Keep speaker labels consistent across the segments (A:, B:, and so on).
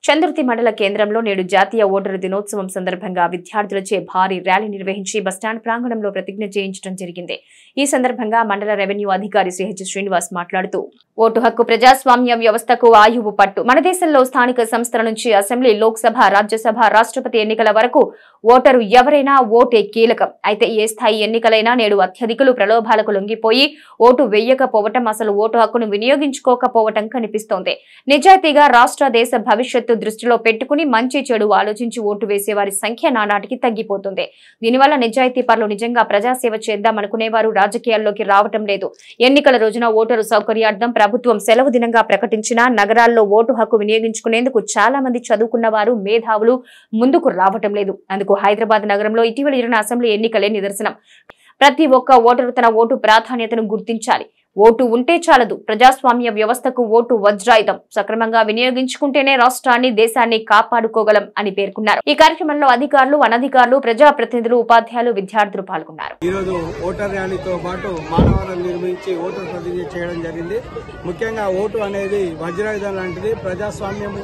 A: చంద్రుతి మండల కేంద్రంలో నేడు జాతీయ ఓటరు దినోత్సవం సందర్భంగా విద్యార్థులచే భారీ ర్యాలీ నిర్వహించి బస్టాండ్ ప్రాంగణంలో ప్రతిజ్ఞ చేయించడం జరిగింది. ఈ సందర్భంగా మండల రెవెన్యూ అధికారి శ్రీ శ్రీనివాస్ మాట్లాడుతూ ఓటు హక్కు ప్రజాస్వామ్య వ్యవస్థకు ఆయువు పట్టు. మన దేశంలో స్థానిక సంస్థల నుంచి అసెంబ్లీ, లోక్సభ, రాజ్యసభ, రాష్ట్రపతి ఎన్నికల వరకు ఓటరు ఎవరైనా ఓటే కీలకం. అయితే ఏ స్థాయి ఎన్నికలైనా నేడు అత్యధికులు ప్రలోభాలకు లొంగిపోయి ఓటు వేయకపోవటం, అసలు ఓటు హక్కును వినియోగించుకోకపోవటం కనిపిస్తోంది. నిజాయితీగా రాష్ట్ర దేశ భవిష్యత్తు దృష్టిలో పెట్టుకుని మంచి చెడు ఆలోచించి ఓటు వేసే వారి సంఖ్య నానాటికి తగ్గిపోతుంది. దీనివల్ల నిజాయితీ పరులు నిజంగా ప్రజాసేవ చేద్దామనుకునేవారు రాజకీయాల్లోకి రావటం లేదు. ఎన్నికల రోజున ఓటరు సౌకర్యార్థం ప్రభుత్వం సెలవు దినంగా ప్రకటించిన నగరాల్లో ఓటు హక్కు వినియోగించుకునేందుకు చాలా మంది చదువుకున్న వారు, మేధావులు ముందుకు రావటం లేదు. అందుకు హైదరాబాద్ నగరంలో ఇటీవల జరిగిన అసెంబ్లీ ఎన్నికలే నిదర్శనం. ప్రతి ఒక్క ఓటరు తన ఓటు ప్రాధాన్యతను గుర్తించాలి. ఓటు ఉంటే చాలదు. ప్రజాస్వామ్య వ్యవస్థకు ఓటు వజ్రాయుధం. సక్రమంగా వినియోగించుకుంటేనే రాష్ట్రాన్ని, దేశాన్ని కాపాడుకోగలం అని పేర్కొన్నారు. ఈ కార్యక్రమంలో అధికారులు, అనధికారులు, ప్రజాప్రతినిధులు, ఉపాధ్యాయులు, విద్యార్థులు పాల్గొన్నారు.
B: ఈ రోజు ఓటర్ ర్యాలీతో పాటు మానవరం నిర్మించి ఓటర్ ప్రతిజ్ఞ చేయడం జరిగింది. ముఖ్యంగా ఓటు అనేది వజ్రాయుధం లాంటిది. ప్రజాస్వామ్యం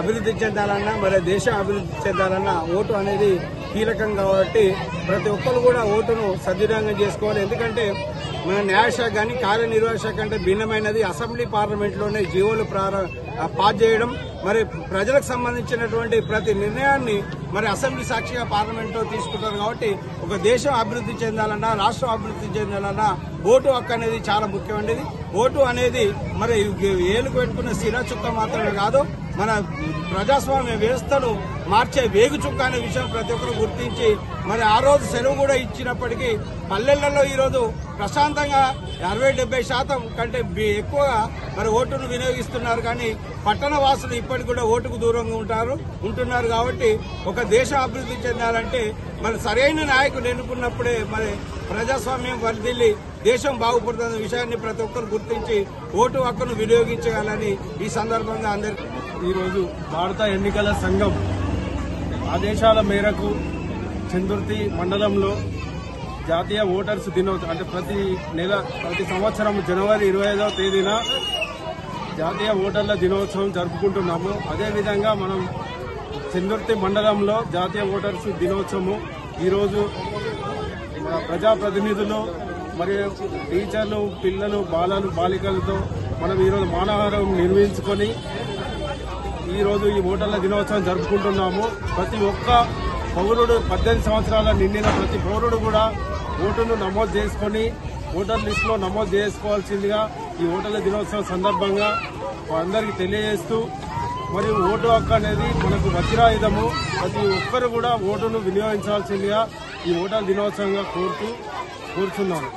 B: అభివృద్ధి చెందాలన్నా, మరి దేశం అభివృద్ధి చెందాలన్నా ఓటు అనేది కీలకం. కాబట్టి ప్రతి ఒక్కరు కూడా ఓటును సద్వినియోగం చేసుకోవాలి. ఎందుకంటే మన న్యాయశాఖ కానీ కార్యనిర్వాహక శాఖ అంటే భిన్నమైనది. అసెంబ్లీ, పార్లమెంట్లోనే జీవోలు పాస్ చేయడం, మరి ప్రజలకు సంబంధించినటువంటి ప్రతి నిర్ణయాన్ని మరి అసెంబ్లీ సాక్షిగా పార్లమెంట్లో తీసుకుంటారు. కాబట్టి ఒక దేశం అభివృద్ధి చెందాలన్నా, రాష్ట్రం అభివృద్ధి చెందాలన్నా ఓటు హక్కు అనేది చాలా ముఖ్యమైనది. ఓటు అనేది మరి ఏలుకు పెట్టుకున్న సిరా చుక్క మాత్రమే కాదు, మన ప్రజాస్వామ్య వ్యవస్థను మార్చే వేగు చుక్క అనే విషయం ప్రతి ఒక్కరు గుర్తించి మరి ఆ రోజు సెలవు కూడా ఇచ్చినప్పటికీ పల్లెలలో ఈరోజు ప్రశాంతంగా 60-70% కంటే ఎక్కువగా మరి ఓటును వినియోగిస్తున్నారు. కానీ పట్టణ వాసులు ఇప్పటికి కూడా ఓటుకు దూరంగా ఉంటున్నారు. కాబట్టి ఒక దేశం అభివృద్ధి చెందాలంటే మరి సరైన నాయకులు ఎన్నుకున్నప్పుడే మరి ప్రజాస్వామ్యం వర్ధిల్లి దేశం బాగుపడుతున్న విషయాన్ని ప్రతి ఒక్కరు గుర్తించి ఓటు హక్కును వినియోగించాలని ఈ సందర్భంగా అందరికీ
C: ఈరోజు భారత ఎన్నికల సంఘం ఆదేశాల మేరకు చందుర్తి మండలంలో జాతీయ ఓటర్స్ దినోత్సవం అంటే ప్రతి సంవత్సరం జనవరి 25వ తేదీన జాతీయ ఓటర్ల దినోత్సవం జరుపుకుంటున్నాము. అదేవిధంగా మనం చందుర్తి మండలంలో జాతీయ ఓటర్స్ దినోత్సవం ఈరోజు ప్రజాప్రతినిధులు మరియు టీచర్లు, పిల్లలు, బాలికలతో మనం ఈరోజు మానవహారం నిర్మించుకొని ఈరోజు ఈ ఓటర్ల దినోత్సవం జరుపుకుంటున్నాము. ప్రతి ఒక్క పౌరుడు 18 సంవత్సరాల నిండిన ప్రతి పౌరుడు కూడా ఓటును నమోదు చేసుకుని ఓటర్ లిస్టులో నమోదు చేసుకోవాల్సిందిగా ఈ ఓటర్ల దినోత్సవం సందర్భంగా అందరికీ తెలియజేస్తూ, మరియు ఓటు హక్కు అనేది మనకు వజ్రాయుధము. ప్రతి ఒక్కరు కూడా ఓటును వినియోగించాల్సిందిగా ఈ ఓటర్ల దినోత్సవంగా కోరుతున్నాను.